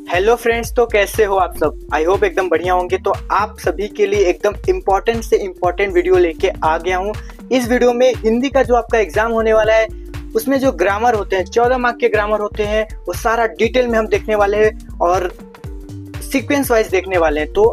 Hello friends, तो कैसे हो आप सब। आई होप एकदम बढ़िया होंगे। तो आप सभी के लिए एकदम इम्पोर्टेंट से इम्पोर्टेंट वीडियो लेके आ गया हूँ। इस वीडियो में हिंदी का जो आपका एग्जाम होने वाला है उसमें जो ग्रामर होते हैं, 14 मार्क के ग्रामर होते हैं, वो सारा डिटेल में हम देखने वाले हैं और सीक्वेंस वाइज देखने वाले हैं। तो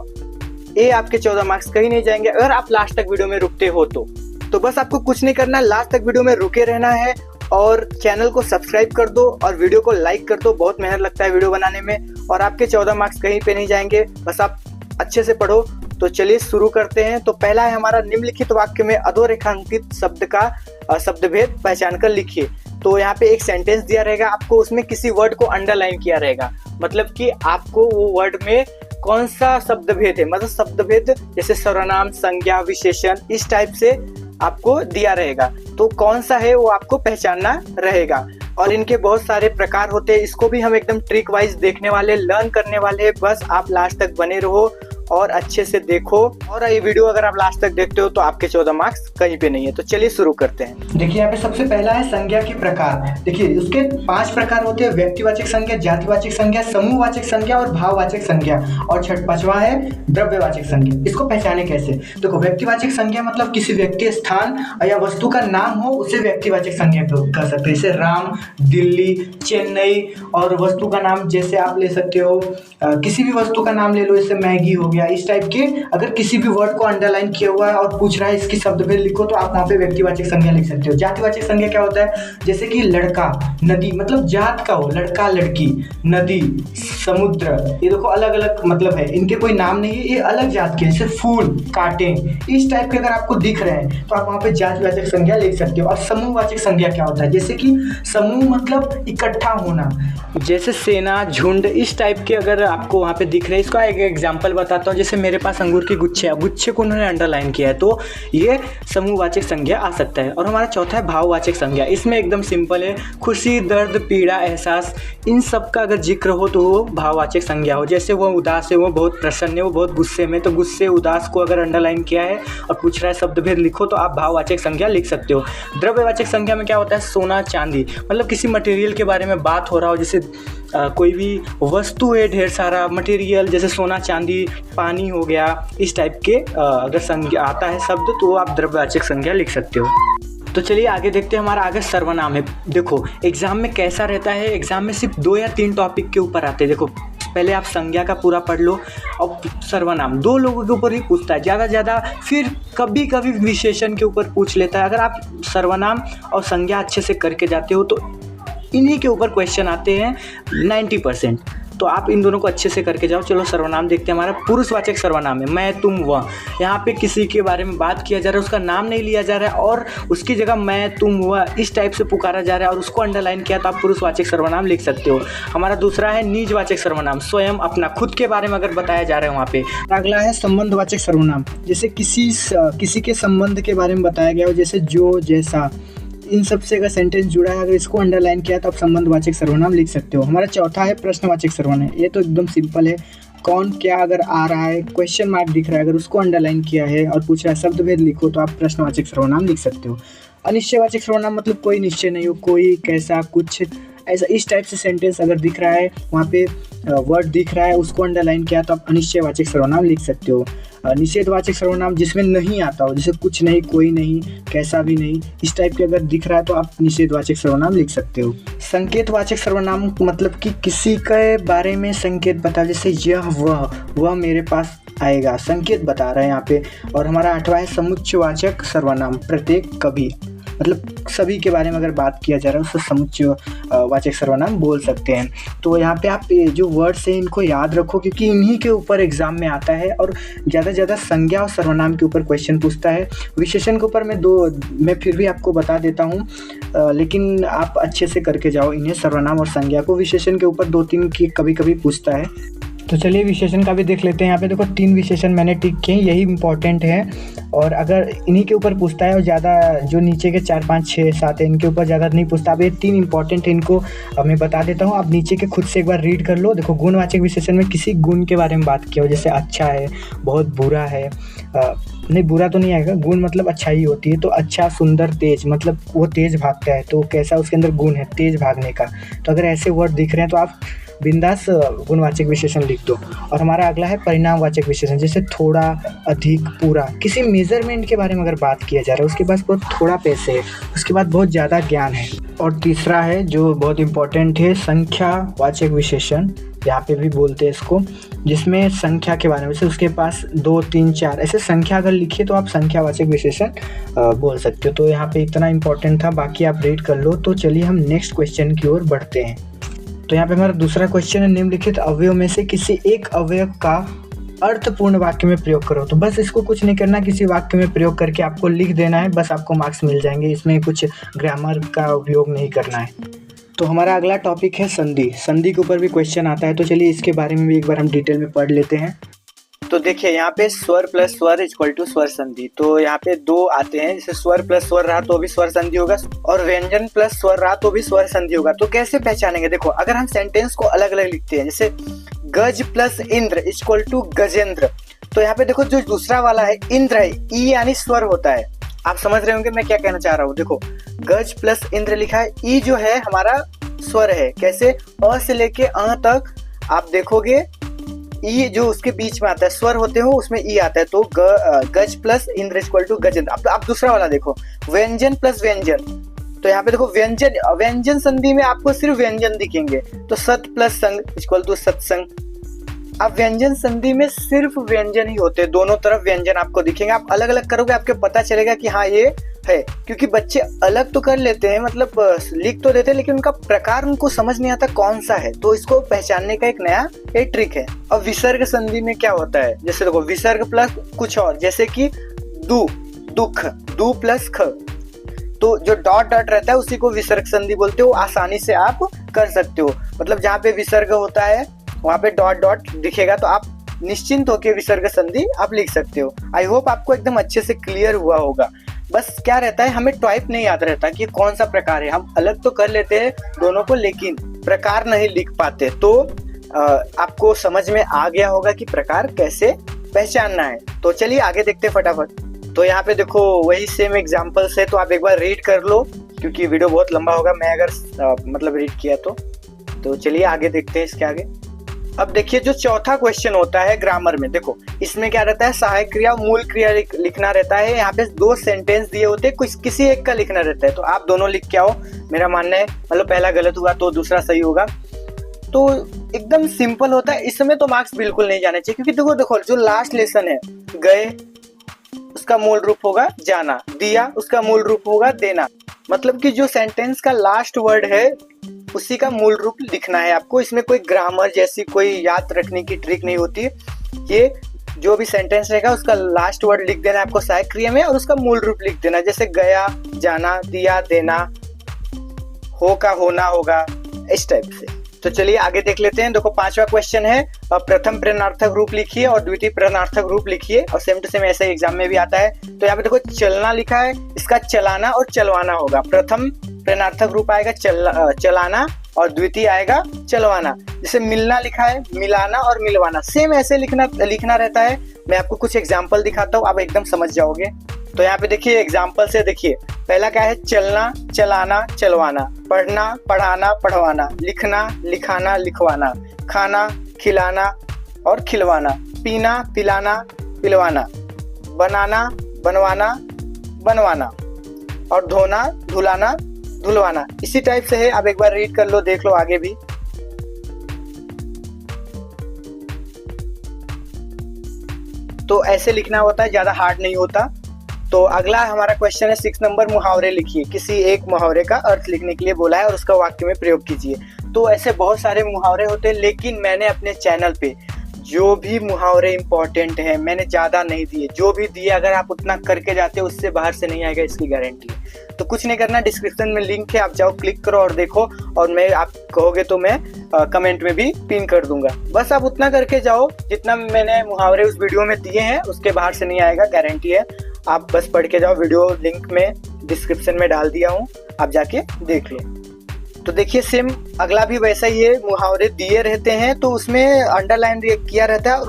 ये आपके 14 मार्क्स कहीं नहीं जाएंगे अगर आप लास्ट तक वीडियो में रुकते हो तो बस आपको कुछ नहीं करना, लास्ट तक वीडियो में रुके रहना है और चैनल को सब्सक्राइब कर दो और वीडियो को लाइक कर दो। बहुत मेहनत लगता है वीडियो बनाने में और आपके 14 मार्क्स कहीं पे नहीं जाएंगे, बस आप अच्छे से पढ़ो। तो चलिए शुरू करते हैं। तो पहला है हमारा, निम्नलिखित वाक्य में अधोरेखांकित शब्द का शब्दभेद पहचान कर लिखिए। तो यहाँ पे एक सेंटेंस दिया रहेगा, आपको उसमें किसी वर्ड को अंडरलाइन किया रहेगा, मतलब कि आपको वो वर्ड में कौन सा शब्दभेद है, मतलब शब्दभेद जैसे सर्वनाम, संज्ञा, विशेषण, इस टाइप से आपको दिया रहेगा। तो कौन सा है वो आपको पहचानना रहेगा और इनके बहुत सारे प्रकार होते हैं। इसको भी हम एकदम ट्रिक वाइज देखने वाले, लर्न करने वाले। बस आप लास्ट तक बने रहो और अच्छे से देखो। और ये वीडियो अगर आप लास्ट तक देखते हो तो आपके 14 मार्क्स कहीं पे नहीं है। तो चलिए शुरू करते हैं। देखिए यहाँ पे सबसे पहला है संज्ञा के प्रकार। देखिए उसके 5 प्रकार होते हैं: व्यक्तिवाचक संज्ञा, जातिवाचक संज्ञा, समूहवाचक संज्ञा और भाववाचक संज्ञा। और पांचवा है द्रव्यवाचक संज्ञा। इसको पहचाने कैसे? देखो, व्यक्तिवाचक संज्ञा मतलब किसी व्यक्ति, स्थान या वस्तु का नाम हो, उसे व्यक्तिवाचक संज्ञा कर सकते हैं। जैसे राम, दिल्ली, चेन्नई। और वस्तु का नाम जैसे आप ले सकते हो, किसी भी वस्तु का नाम ले लो, जैसे मैगी हो गया। इस टाइप के अगर किसी भी वर्ड को अंडरलाइन किया हुआ है और पूछ रहा है इसकी शब्दभेद लिखो, तो आप वहाँ पे व्यक्तिवाचक संज्ञा लिख सकते हो। जातिवाचक संज्ञा क्या होता है? जैसे कि लड़का, नदी, मतलब जात का हो, लड़का, लड़की, नदी, समुद्र। ये देखो अलग अलग मतलब है, इनके कोई नाम नहीं है, ये अलग जात के। जैसे फूल, कांटे, इस टाइप के अगर आपको दिख रहे हैं तो आप वहाँ पे जातिवाचक संज्ञा लिख सकते हो। और समूहवाचक संज्ञा क्या होता है? जैसे कि समूह मतलब इकट्ठा होना, जैसे सेना, झुंड, इस टाइप के अगर आपको वहाँ पे दिख रहे हैं। इसका एक एग्जांपल बताता हूँ। जैसे मेरे पास अंगूर की गुच्छे है, गुच्छे को उन्होंने अंडरलाइन किया है, तो ये समूहवाचक संज्ञा आ सकता है। और हमारा चौथा है भाववाचक संज्ञा। इसमें एकदम सिंपल है, खुशी, दर्द, पीड़ा, एहसास, इन सब का अगर जिक्र हो तो वो भाववाचक संज्ञा हो। जैसे वो उदास है, वो बहुत प्रसन्न है, वो बहुत गुस्से में, तो गुस्से, उदास को अगर अंडरलाइन किया है और पूछ रहा है शब्दभेद लिखो, तो आप भाववाचक संज्ञा लिख सकते हो। द्रव्यवाचक संज्ञा में क्या होता है? सोना, चांदी, मतलब किसी मटेरियल के बारे में बात हो रहा हो, जैसे कोई भी वस्तु है, ढेर सारा मटेरियल, जैसे सोना, चांदी, पानी हो गया, इस टाइप के अगर संज्ञा आता है शब्द तो आप द्रव्यवाचक संज्ञा लिख सकते हो। तो चलिए आगे देखते हैं। हमारा आगे सर्वनाम है। देखो एग्जाम में कैसा रहता है, एग्जाम में सिर्फ 2 या 3 टॉपिक के ऊपर आते हैं। देखो पहले आप संज्ञा का पूरा पढ़ लो और सर्वनाम 2 लोगों के ऊपर ही पूछता है ज़्यादा, फिर कभी कभी विशेषण के ऊपर पूछ लेता है। अगर आप सर्वनाम और संज्ञा अच्छे से करके जाते हो तो इन्हीं के ऊपर क्वेश्चन आते हैं 90%। तो आप इन दोनों को अच्छे से करके जाओ। चलो सर्वनाम देखते हैं। हमारा पुरुषवाचक सर्वनाम है, मैं, तुम, वह। यहाँ पे किसी के बारे में बात किया जा रहा है, उसका नाम नहीं लिया जा रहा है और उसकी जगह मैं, तुम, वह, इस टाइप से पुकारा जा रहा है और उसको अंडरलाइन किया, तो आप पुरुषवाचक सर्वनाम लिख सकते हो। हमारा दूसरा है निजवाचक सर्वनाम, स्वयं, अपना, खुद के बारे में अगर बताया जा रहा है वहाँ पे। अगला है संबंधवाचक सर्वनाम, जैसे किसी के संबंध के बारे में बताया गया हो, जैसे जो, जैसा, इन सब से अगर सेंटेंस जुड़ा है, अगर इसको अंडरलाइन किया तो आप संबंधवाचक सर्वनाम लिख सकते हो। हमारा चौथा है प्रश्नवाचक सर्वनाम। ये तो एकदम सिंपल है, कौन, क्या अगर आ रहा है, क्वेश्चन मार्क दिख रहा है, अगर उसको अंडरलाइन किया है और पूछ रहा है शब्दभेद लिखो, तो आप प्रश्नवाचक सर्वनाम लिख सकते हो। अनिश्चयवाचक सर्वनाम मतलब कोई निश्चय नहीं हो, कोई, कैसा, कुछ, ऐसा, इस टाइप से सेंटेंस अगर दिख रहा है, वहाँ पे वर्ड दिख रहा है, उसको अंडरलाइन किया तो आप अनिश्चयवाचक सर्वनाम लिख सकते हो। निषेधवाचक सर्वनाम जिसमें नहीं आता हो, जैसे कुछ नहीं, कोई नहीं, कैसा भी नहीं, इस टाइप के अगर दिख रहा है तो आप निषेधवाचक सर्वनाम लिख सकते हो। संकेतवाचक सर्वनाम मतलब कि किसी के बारे में संकेत बता, जैसे यह, वह मेरे पास आएगा, संकेत बता रहा है यहाँ पे। और हमारा 8वां है समुच्चयवाचक सर्वनाम, प्रत्येक, कभी, मतलब सभी के बारे में अगर बात किया जा रहा है उसको समुच्चयवाचक सर्वनाम बोल सकते हैं। तो यहाँ पे आप जो वर्ड्स हैं इनको याद रखो, क्योंकि इन्हीं के ऊपर एग्जाम में आता है और ज़्यादा संज्ञा और सर्वनाम के ऊपर क्वेश्चन पूछता है। विशेषण के ऊपर मैं फिर भी आपको बता देता हूँ, लेकिन आप अच्छे से करके जाओ इन्हें, सर्वनाम और संज्ञा को। विशेषण के ऊपर 2-3 की कभी कभी पूछता है। तो चलिए विशेषण का भी देख लेते हैं। यहाँ पे देखो 3 विशेषण मैंने टिक किए, यही इंपॉर्टेंट है और अगर इन्हीं के ऊपर पूछता है और ज़्यादा जो नीचे के 4, 5, 6, 7 है इनके ऊपर ज़्यादा नहीं पूछता। अब ये 3 इंपॉर्टेंट है, इनको मैं बता देता हूँ, आप नीचे के खुद से एक बार रीड कर लो। देखो गुणवाचक विशेषण में किसी गुण के बारे में बात किया हो, जैसे अच्छा है, बहुत बुरा है, नहीं बुरा तो नहीं आएगा, गुण मतलब अच्छाई होती है, तो अच्छा, सुंदर, तेज, मतलब वो तेज भागता है, तो कैसा उसके अंदर गुण है, तेज भागने का। तो अगर ऐसे वर्ड दिख रहे हैं तो आप बिंदास गुणवाचक विशेषण लिख दो। और हमारा अगला है परिणामवाचक विशेषण, जैसे थोड़ा, अधिक, पूरा। किसी मेजरमेंट के बारे में अगर बात किया जा रहा है, उसके पास बहुत थोड़ा पैसे है, उसके बाद बहुत ज़्यादा ज्ञान है। और तीसरा है जो बहुत इंपॉर्टेंट है, संख्यावाचक विशेषण, यहाँ पे भी बोलते हैं इसको, जिसमें संख्या के बारे में, जैसे उसके पास 2, 3, 4 ऐसे संख्या अगर लिखिए तो आप संख्यावाचक विशेषण बोल सकते हो। तो यहाँ पे इतना इंपॉर्टेंट था, बाकी आप रीड कर लो। तो चलिए हम नेक्स्ट क्वेश्चन की ओर बढ़ते हैं। तो यहाँ पे हमारा दूसरा क्वेश्चन है, निम्नलिखित अवयव में से किसी एक अवयव का अर्थपूर्ण वाक्य में प्रयोग करो। तो बस इसको कुछ नहीं करना, किसी वाक्य में प्रयोग करके आपको लिख देना है, बस आपको मार्क्स मिल जाएंगे। इसमें कुछ ग्रामर का उपयोग नहीं करना है। तो हमारा अगला टॉपिक है संधि। संधि के ऊपर भी क्वेश्चन आता है, तो चलिए इसके बारे में भी एक बार हम डिटेल में पढ़ लेते हैं। तो देखिए यहाँ पे स्वर प्लस स्वर इक्वल टू स्वर संधि। तो यहाँ पे दो आते हैं, जैसे स्वर प्लस स्वर रहा तो भी स्वर संधि होगा, और व्यंजन प्लस स्वर रहा तो भी स्वर संधि होगा। तो कैसे पहचानेंगे? देखो, अगर हम सेंटेंस को अलग अलग लिखते हैं, जैसे गज प्लस इंद्र इक्वल टू गजेंद्र, तो यहाँ पे देखो जो दूसरा वाला है इंद्र है, ई यानी स्वर होता है। आप समझ रहे होंगे मैं क्या कहना चाह रहा हूँ। देखो गज प्लस इंद्र लिखा है, ई जो है हमारा स्वर है। कैसे? अ से लेके अ तक आप देखोगे ई जो उसके बीच में आता है, स्वर होते हो उसमें ई आता है। तो गज प्लस इंद्र इक्वल टू गजेंद्र। अब दूसरा वाला देखो, व्यंजन प्लस व्यंजन, तो यहाँ पे देखो व्यंजन संधि में आपको सिर्फ व्यंजन दिखेंगे, तो सत प्लस संग इक्वल टू सत्संग। अब व्यंजन संधि में सिर्फ व्यंजन ही होते हैं, दोनों तरफ व्यंजन आपको दिखेंगे। आप अलग अलग करोगे आपको पता चलेगा कि हाँ ये है, क्योंकि बच्चे अलग तो कर लेते हैं, मतलब लिख तो देते हैं, लेकिन उनका प्रकार उनको समझ नहीं आता कौन सा है। तो इसको पहचानने का एक नया ट्रिक है। अब विसर्ग संधि में क्या होता है? जैसे देखो विसर्ग प्लस कुछ और, जैसे कि दु, दुख, दु प्लस ख, तो जो डॉट डॉट रहता है उसी को विसर्ग संधि बोलते हो। आसानी से आप कर सकते हो, मतलब जहाँ पे विसर्ग होता है वहाँ पे डॉट डॉट दिखेगा, तो आप निश्चिंत होकर विसर्ग संधि आप लिख सकते हो। आई होप आपको एकदम अच्छे से क्लियर हुआ होगा। बस क्या रहता है, हमें टाइप नहीं याद रहता कि कौन सा प्रकार है। हम अलग तो कर लेते हैं दोनों को, लेकिन प्रकार नहीं लिख पाते। तो आपको समझ में आ गया होगा कि प्रकार कैसे पहचानना है। तो चलिए आगे देखते हैं फटाफट। तो यहाँ पे देखो वही सेम एग्जाम्पल्स है, तो आप एक बार रीड कर लो, क्योंकि वीडियो बहुत लंबा होगा मैं अगर मतलब रीड किया तो चलिए आगे देखते हैं इसके आगे। अब देखिए जो चौथा क्वेश्चन होता है ग्रामर में, देखो इसमें क्या रहता है, सहायक क्रिया मूल क्रिया लिखना रहता है। यहाँ पे दो सेंटेंस दिए होते हैं, किसी एक का लिखना रहता है, तो आप दोनों लिख के आओ। मेरा मानना है मतलब पहला गलत हुआ तो दूसरा सही होगा। तो एकदम सिंपल होता है, इसमें तो मार्क्स बिल्कुल नहीं जाने चाहिए, क्योंकि देखो जो लास्ट लेसन है, गए उसका मूल रूप होगा जाना, दिया उसका मूल रूप होगा देना। मतलब कि जो सेंटेंस का लास्ट वर्ड है उसी का मूल रूप लिखना है आपको। इसमें कोई ग्रामर जैसी कोई याद रखने की ट्रिक नहीं होती। ये जो भी सेंटेंस रहेगा उसका लास्ट वर्ड लिख देना है आपको सहायक क्रिया में, और उसका मूल रूप लिख देना, जैसे गया, जाना, दिया, देना, हो का होना होगा, इस टाइप से। तो चलिए आगे देख लेते हैं। देखो पांचवा क्वेश्चन है, प्रथम प्रश्नार्थक रूप लिखिए और द्वितीय प्रश्नार्थक रूप लिखिए, और सेम टू सेम ऐसे एग्जाम में भी आता है। तो यहाँ पे देखो चलना लिखा है, इसका चलाना और चलवाना होगा। प्रथम प्रश्नार्थक रूप आएगा चलाना, और द्वितीय आएगा चलवाना। जैसे मिलना लिखा है, मिलाना और मिलवाना, सेम ऐसे लिखना रहता है। मैं आपको कुछ एग्जाम्पल दिखाता हूँ, आप एकदम समझ जाओगे। तो यहाँ पे देखिए एग्जाम्पल से देखिए, पहला क्या है, चलना, चलाना, चलवाना, पढ़ना, पढ़ाना, पढ़वाना, लिखना, लिखाना, लिखवाना, खाना, खिलाना और खिलवाना, पीना, पिलाना, पिलवाना, बनाना, बनवाना, बनवाना, और धोना, धुलाना, धुलवाना। इसी टाइप से है, आप एक बार रीड कर लो, देख लो आगे भी। तो ऐसे लिखना होता है, ज्यादा हार्ड नहीं होता। तो अगला हमारा क्वेश्चन है 6 नंबर, मुहावरे लिखिए। किसी एक मुहावरे का अर्थ लिखने के लिए बोला है और उसका वाक्य में प्रयोग कीजिए। तो ऐसे बहुत सारे मुहावरे होते हैं, लेकिन मैंने अपने चैनल पे जो भी मुहावरे इंपॉर्टेंट हैं मैंने ज़्यादा नहीं दिए। जो भी दिए अगर आप उतना करके जाते हो उससे बाहर से नहीं आएगा, इसकी गारंटी है। तो कुछ नहीं करना, डिस्क्रिप्शन में लिंक है, आप जाओ क्लिक करो और देखो, और मैं आप कहोगे तो मैं कमेंट में भी पिन कर दूंगा। बस आप उतना करके जाओ जितना मैंने मुहावरे उस वीडियो में दिए हैं, उसके बाहर से नहीं आएगा, गारंटी है। आप बस पढ़ के जाओ, वीडियो लिंक में डिस्क्रिप्शन में डाल दिया हूँ, आप जाके देख लो। तो देखिए सेम अगला भी वैसा ही है, मुहावरे दिए रहते हैं तो उसमें अंडरलाइन किया रहता है, और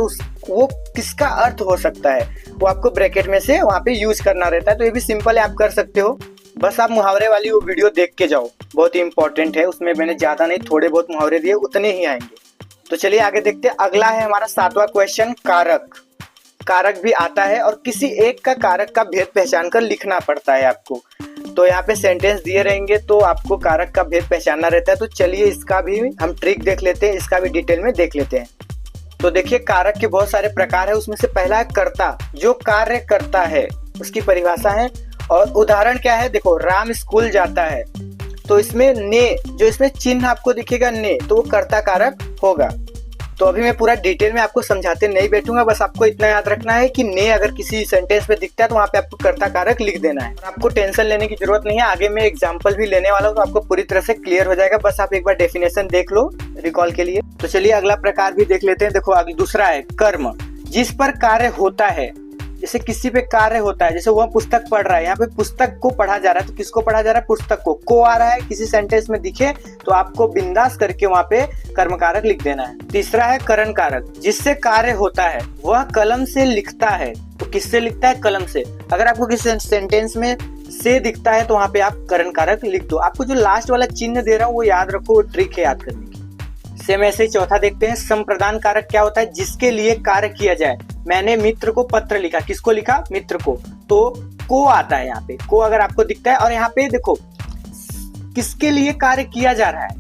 वो किसका अर्थ हो सकता है वो आपको ब्रैकेट में से वहाँ पे यूज करना रहता है। तो ये भी सिंपल है, आप कर सकते हो। बस आप मुहावरे वाली वो वीडियो देख के जाओ, बहुत ही इंपॉर्टेंट है, उसमें मैंने ज़्यादा नहीं थोड़े बहुत मुहावरे दिए, उतने ही आएंगे। तो चलिए आगे देखते हैं। अगला है हमारा 7वां क्वेश्चन, कारक। कारक भी आता है और किसी एक का कारक का भेद पहचान कर लिखना पड़ता है आपको। तो यहाँ पे सेंटेंस दिए रहेंगे तो आपको कारक का भेद पहचानना रहता है। तो चलिए इसका भी हम ट्रिक देख लेते हैं, इसका भी डिटेल में देख लेते हैं। तो देखिए कारक के बहुत सारे प्रकार है, उसमें से पहला है कर्ता, जो कार्य करता है, उसकी परिभाषा है। और उदाहरण क्या है, देखो राम स्कूल जाता है, तो इसमें ने, जो इसमें चिन्ह आपको दिखेगा ने, तो वो कर्ता कारक होगा। तो अभी मैं पूरा डिटेल में आपको समझाते नहीं बैठूंगा, बस आपको इतना याद रखना है कि ने अगर किसी सेंटेंस में दिखता है तो वहाँ पे आपको कर्ता कारक लिख देना है। और आपको टेंशन लेने की जरूरत नहीं है, आगे मैं एग्जांपल भी लेने वाला हूँ तो आपको पूरी तरह से क्लियर हो जाएगा। बस आप एक बार डेफिनेशन देख लो रिकॉल के लिए। तो चलिए अगला प्रकार भी देख लेते हैं। देखो आगे दूसरा है कर्म, जिस पर कार्य होता है। जैसे किसी पे कार्य होता है, जैसे वह पुस्तक पढ़ रहा है, यहाँ पे पुस्तक को पढ़ा जा रहा है, तो किसको पढ़ा जा रहा है, पुस्तक को आ रहा है, किसी सेंटेंस में दिखे तो आपको बिंदास करके वहाँ पे कर्म कारक लिख देना है। तीसरा है करण कारक, जिससे कार्य होता है, वह कलम से लिखता है। तो किससे लिखता है, कलम से। अगर आपको किसी सेंटेंस में से दिखता है तो वहाँ पे आप करण कारक लिख दो। आपको जो लास्ट वाला चिन्ह दे रहा हूँ वो याद रखो, वो ट्रिक है याद करने की। सेम ऐसे ही चौथा देखते हैं, संप्रदान कारक क्या होता है, जिसके लिए कार्य किया जाए। मैंने मित्र को पत्र लिखा, किसको लिखा, मित्र को, तो को आता है यहाँ पे, को अगर आपको दिखता है। और यहाँ पे देखो किसके लिए कार्य किया जा रहा है,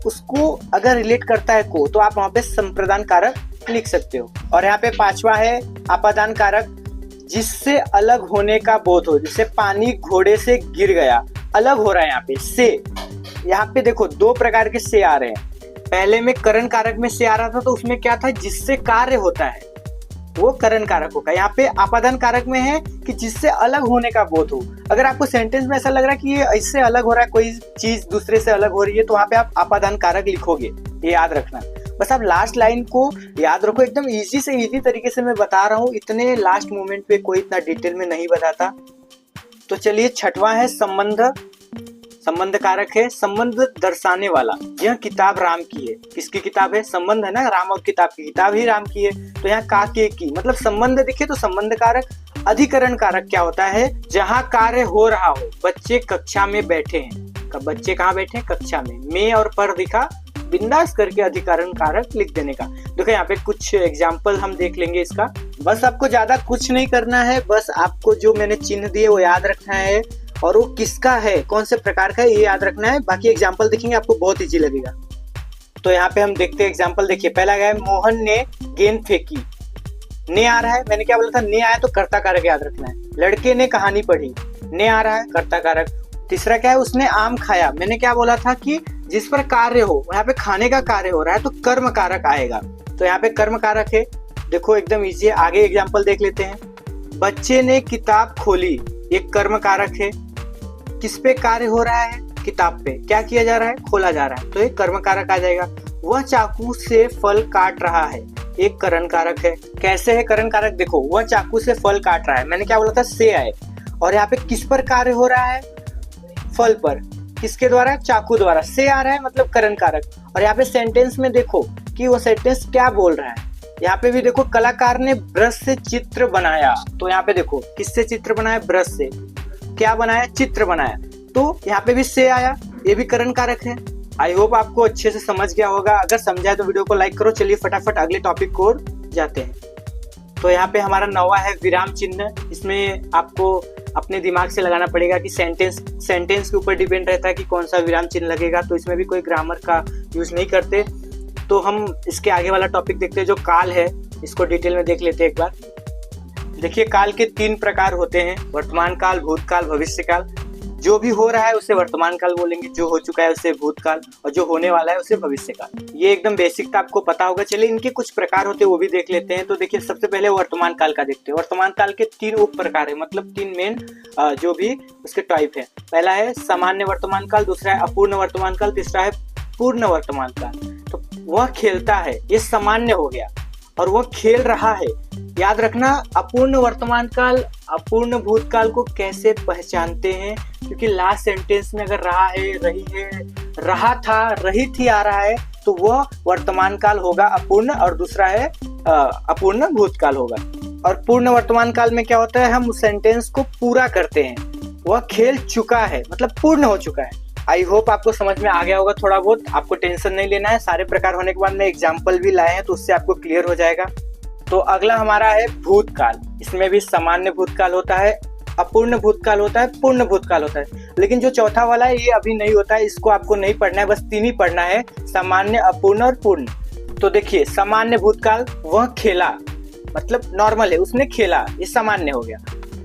उसको अगर रिलेट करता है को, तो आप वहां पे संप्रदान कारक लिख सकते हो। और यहाँ पे 5वां है अपादान कारक, जिससे अलग होने का बोध हो। जैसे पानी घोड़े से गिर गया, अलग हो रहा है यहाँ पे से। यहाँ पे देखो 2 प्रकार के से आ रहे हैं। पहले में करण कारक में से आ रहा था तो उसमें क्या था, जिससे कार्य होता है, वो करण कारक होगा। यहाँ पे आपादान कारक में है कि जिससे अलग होने का बोध हो। अगर आपको सेंटेंस में ऐसा लग रहा है कि ये इससे अलग हो रहा है, कोई चीज दूसरे से अलग हो रही है, तो वहाँ पे आप आपादान कारक लिखोगे, ये याद रखना। बस आप लास्ट लाइन को याद रखो, एकदम इजी से इजी तरीके से मैं बता रहा हूँ, इतने लास्ट मोमेंट पे कोई इतना डिटेल में नहीं बताता। तो चलिए 6वां है संबंध। संबंध कारक है, संबंध दर्शाने वाला। यह किताब राम की है, किसकी किताब है, संबंध है ना, राम और किताब की, किताब ही राम की है। तो यहाँ का के की मतलब संबंध दिखे तो संबंध कारक। अधिकरण कारक क्या होता है, जहाँ कार्य हो रहा हो, बच्चे कक्षा में बैठे हैं, बच्चे कहाँ बैठे हैं, कक्षा में और पर दिखा, बिंदास करके अधिकरण कारक लिख देने का। देखो यहाँ पे कुछ एग्जाम्पल हम देख लेंगे इसका। बस आपको ज्यादा कुछ नहीं करना है, बस आपको जो मैंने चिन्ह दिए वो याद रखना है, और वो किसका है, कौन से प्रकार का है, ये याद रखना है। बाकी एग्जाम्पल देखेंगे आपको बहुत इजी लगेगा। तो यहाँ पे हम देखते हैं एग्जाम्पल। देखिए पहला है मोहन ने गेंद फेंकी, ने आ रहा है, मैंने क्या बोला था, ने आया तो कर्ता कारक याद रखना है। लड़के ने कहानी पढ़ी, ने आ रहा है, कर्ता कारक। तीसरा क्या है, उसने आम खाया, मैंने क्या बोला था कि जिस पर कार्य हो, यहाँ पे खाने का कार्य हो रहा है तो कर्म कारक आएगा। तो यहाँ पे कर्म कारक है। देखो एकदम इजी है, आगे एग्जाम्पल देख लेते हैं। बच्चे ने किताब खोली, एक कर्म कारक है। किस पे कार्य हो रहा है, किताब पे, क्या किया जा रहा है, खोला जा रहा है, तो एक कर्म कारक आ जाएगा। वह चाकू से फल काट रहा है, एक करण कारक है। कैसे है करण कारक, देखो वह चाकू से फल काट रहा है, मैंने क्या बोला था, से आए। और यहाँ पे किस पर कार्य हो रहा है, फल पर, किसके द्वारा, चाकू द्वारा, से आ रहा है मतलब करण कारक। और यहाँ पे सेंटेंस में देखो कि वो सेंटेंस क्या बोल रहा है। यहाँ पे भी देखो कलाकार ने ब्रश से चित्र बनाया, तो यहाँ पे देखो किससे चित्र बनाया, ब्रश से, क्या बनाया, चित्र बनाया, तो यहाँ पे भी से आया, ये भी करण कारक है। आई होप आपको अच्छे से समझ गया होगा, अगर समझा तो वीडियो को लाइक करो। चलिए फटाफट अगले टॉपिक को जाते हैं। तो यहाँ पे हमारा 9वां है विराम चिन्ह। इसमें आपको अपने दिमाग से लगाना पड़ेगा कि सेंटेंस के ऊपर डिपेंड रहता है कि कौन सा विराम चिन्ह लगेगा, तो इसमें भी कोई ग्रामर का यूज नहीं करते। तो हम इसके आगे वाला टॉपिक देखते हैं जो काल है, इसको डिटेल में देख लेते हैं एक बार। देखिए काल के 3 प्रकार होते हैं, वर्तमान काल, भूतकाल, भविष्य काल। जो भी हो रहा है उसे वर्तमान काल बोलेंगे, जो हो चुका है उसे भूतकाल, और जो होने वाला है उसे भविष्य काल। ये एकदम बेसिक था, आपको पता होगा। चलिए इनके कुछ प्रकार होते हैं वो भी देख लेते हैं। तो देखिए सबसे पहले वर्तमान काल का देखते हैं। वर्तमान काल के 3 उप प्रकार है, मतलब 3 मेन जो भी उसके टाइप है। पहला है सामान्य वर्तमान काल, दूसरा है अपूर्ण वर्तमान काल, तीसरा है पूर्ण वर्तमान काल। तो वह खेलता है, ये सामान्य हो गया, और वह खेल रहा है। याद रखना अपूर्ण वर्तमान काल, अपूर्ण भूतकाल को कैसे पहचानते हैं, क्योंकि लास्ट सेंटेंस में अगर रहा है, रही है, रहा था, रही थी आ रहा है, तो वह वर्तमान काल होगा अपूर्ण, और दूसरा है अपूर्ण भूतकाल होगा। और पूर्ण वर्तमान काल में क्या होता है, हम उस सेंटेंस को पूरा करते हैं। वह खेल चुका है मतलब पूर्ण हो चुका है, आई होप आपको समझ में आ गया होगा थोड़ा बहुत, आपको टेंशन नहीं लेना है। सारे प्रकार होने के बाद में एग्जाम्पल भी लाए हैं तो उससे आपको क्लियर हो जाएगा। तो अगला हमारा है भूतकाल। इसमें भी सामान्य भूतकाल होता है, अपूर्ण भूतकाल होता है, पूर्ण भूतकाल होता है। लेकिन जो चौथा वाला है ये अभी नहीं होता है, इसको आपको नहीं पढ़ना है, बस 3 ही पढ़ना है, सामान्य, अपूर्ण और पूर्ण। तो देखिए सामान्य भूतकाल, वह खेला, मतलब नॉर्मल है, उसने खेला, ये सामान्य हो गया।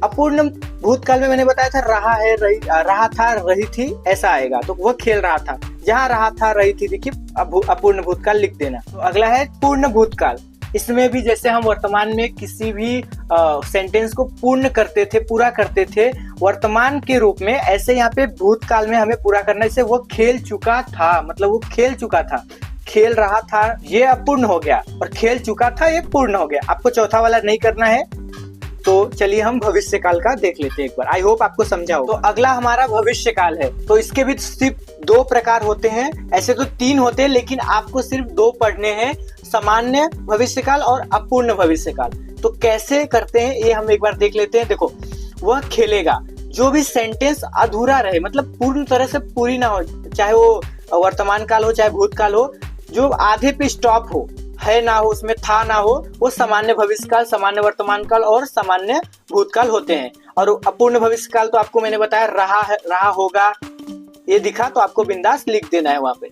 अपूर्ण भूतकाल में मैंने बताया था रहा है, रहा था, रही थी, ऐसा आएगा। तो वह खेल रहा था, जहाँ रहा था, रही थी, देखिए अपूर्ण भूतकाल लिख देना। तो अगला है पूर्ण भूतकाल। इसमें भी जैसे हम वर्तमान में किसी भी सेंटेंस को पूर्ण करते थे, पूरा करते थे वर्तमान के रूप में, ऐसे यहाँ पे भूतकाल में हमें पूरा करना है। जैसे वो खेल चुका था, मतलब वो खेल चुका था, खेल रहा था ये अपूर्ण हो गया, और खेल चुका था ये पूर्ण हो गया। आपको चौथा वाला नहीं करना है। तो चलिए हम भविष्य काल का देख लेते हैं एक बार। आई होप आपको समझा हो। तो अगला हमारा भविष्य काल है। तो इसके भी सिर्फ 2 प्रकार होते हैं, ऐसे तो 3 होते हैं, लेकिन आपको सिर्फ 2 पढ़ने हैं, सामान्य भविष्य काल और अपूर्ण भविष्य काल। तो कैसे करते हैं ये हम एक बार देख लेते हैं। देखो, वह खेलेगा, जो भी सेंटेंस अधूरा रहे, मतलब पूर्ण तरह से पूरी ना हो, चाहे वो वर्तमान काल हो चाहे भूतकाल हो, जो आधे पे स्टॉप हो, है ना हो, उसमें था ना हो, वो सामान्य भविष्य काल, सामान्य वर्तमान काल और सामान्य भूतकाल होते हैं। और अपूर्ण भविष्य काल तो आपको मैंने बताया रहा है, रहा होगा, ये दिखा तो आपको बिंदास लिख देना है वहां पे।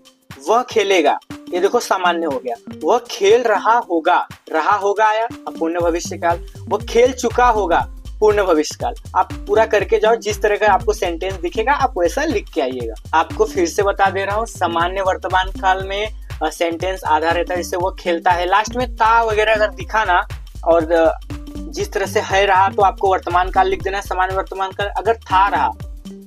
वह खेलेगा, ये देखो सामान्य हो गया। वह खेल रहा होगा, रहा होगा आया अपूर्ण भविष्य काल। वह खेल चुका होगा, पूर्ण भविष्य काल। आप पूरा करके जाओ, जिस तरह का आपको सेंटेंस दिखेगा आप वैसा लिख के आइएगा। आपको फिर से बता दे रहा हूँ, सामान्य वर्तमान काल में सेंटेंस आधा रहता है, जैसे वो खेलता है, लास्ट में ता वगैरह अगर दिखा ना, और जिस तरह से है रहा तो आपको वर्तमान काल लिख देना है, सामान्य वर्तमान काल। अगर था रहा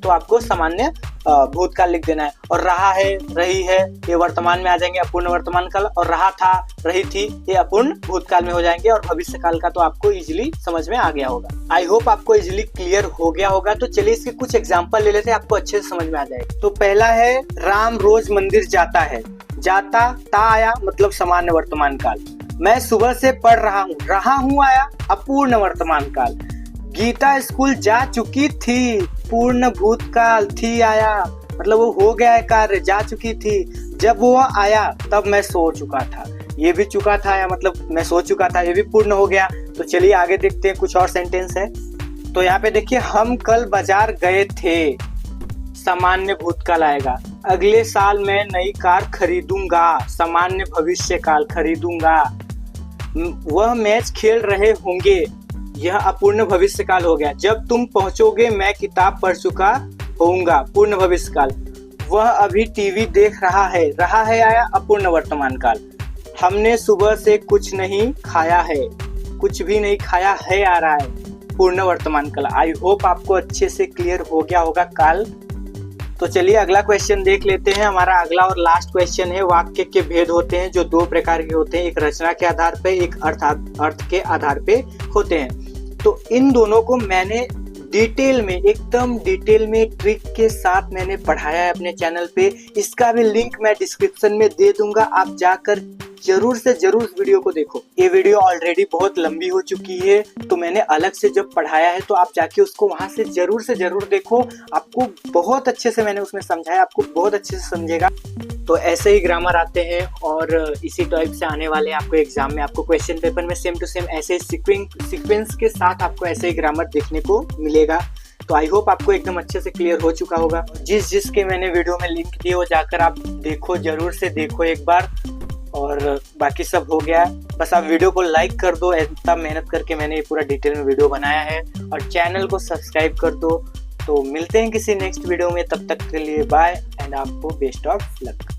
तो आपको सामान्य भूतकाल लिख देना है, और रहा है, रही है, ये वर्तमान में आ जाएंगे अपूर्ण वर्तमान काल, और रहा था, रही थी, ये अपूर्ण भूतकाल में हो जाएंगे। और भविष्य काल का तो आपको इजीली समझ में आ गया होगा। आई होप आपको इजीली क्लियर हो गया होगा। तो चलिए इसके कुछ एग्जाम्पल ले लेते हैं, आपको अच्छे से समझ में आ जाएगा। तो पहला है राम रोज मंदिर जाता है। जाता, ता आया, मतलब सामान्य वर्तमान काल। मैं सुबह से पढ़ रहा हूँ आया अपूर्ण वर्तमान काल। गीता स्कूल जा चुकी थी, पूर्ण भूतकाल, थी आया, मतलब वो हो गया है कार्य, जा चुकी थी। जब वो आया तब मैं सो चुका था, ये भी चुका था आया, मतलब मैं सो चुका था, ये भी पूर्ण हो गया। तो चलिए आगे देखते हैं, कुछ और सेंटेंस है। तो यहाँ पे देखिए, हम कल बाजार गए थे, सामान्य भूतकाल आएगा। अगले साल मैं नई कार खरीदूंगा, सामान्य भविष्य काल, खरीदूंगा। वह मैच खेल रहे होंगे, यह अपूर्ण भविष्य काल हो गया। जब तुम पहुंचोगे मैं किताब पढ़ चुका होऊंगा, पूर्ण भविष्य काल। वह अभी टीवी देख रहा है आया अपूर्ण वर्तमान काल। हमने सुबह से कुछ नहीं खाया है, कुछ भी नहीं खाया है आ रहा है, पूर्ण वर्तमान काल। आई होप आपको अच्छे से क्लियर हो गया होगा काल। तो चलिए अगला क्वेश्चन देख लेते हैं। हमारा अगला और लास्ट क्वेश्चन है, वाक्य के भेद होते हैं जो 2 प्रकार के होते हैं, एक रचना के आधार पे, एक अर्थ के आधार पे होते हैं। तो इन दोनों को मैंने डिटेल में, एकदम डिटेल में ट्रिक के साथ मैंने पढ़ाया है अपने चैनल पे। इसका भी लिंक मैं डिस्क्रिप्शन में दे दूंगा, आप जाकर जरूर से जरूर इस वीडियो को देखो। ये वीडियो ऑलरेडी बहुत लंबी हो चुकी है, तो मैंने अलग से जब पढ़ाया है तो आप जाके उसको वहां से जरूर देखो। आपको बहुत अच्छे से मैंने उसमें समझाया, आपको बहुत अच्छे से समझेगा। तो ऐसे ही ग्रामर आते हैं और इसी टाइप से आने वाले हैं आपको एग्जाम में, आपको क्वेश्चन पेपर में सेम टू सेम ऐसे सीक्वेंस के साथ आपको ऐसे ही ग्रामर देखने को मिलेगा। तो आई होप आपको एकदम अच्छे से क्लियर हो चुका होगा। जिसके मैंने वीडियो में लिंक दिए वो जाकर आप देखो, जरूर से देखो एक बार। और बाकी सब हो गया, बस आप वीडियो को लाइक कर दो, इतना मेहनत करके मैंने ये पूरा डिटेल में वीडियो बनाया है, और चैनल को सब्सक्राइब कर दो। तो मिलते हैं किसी नेक्स्ट वीडियो में, तब तक के लिए बाय एंड आपको बेस्ट ऑफ लक।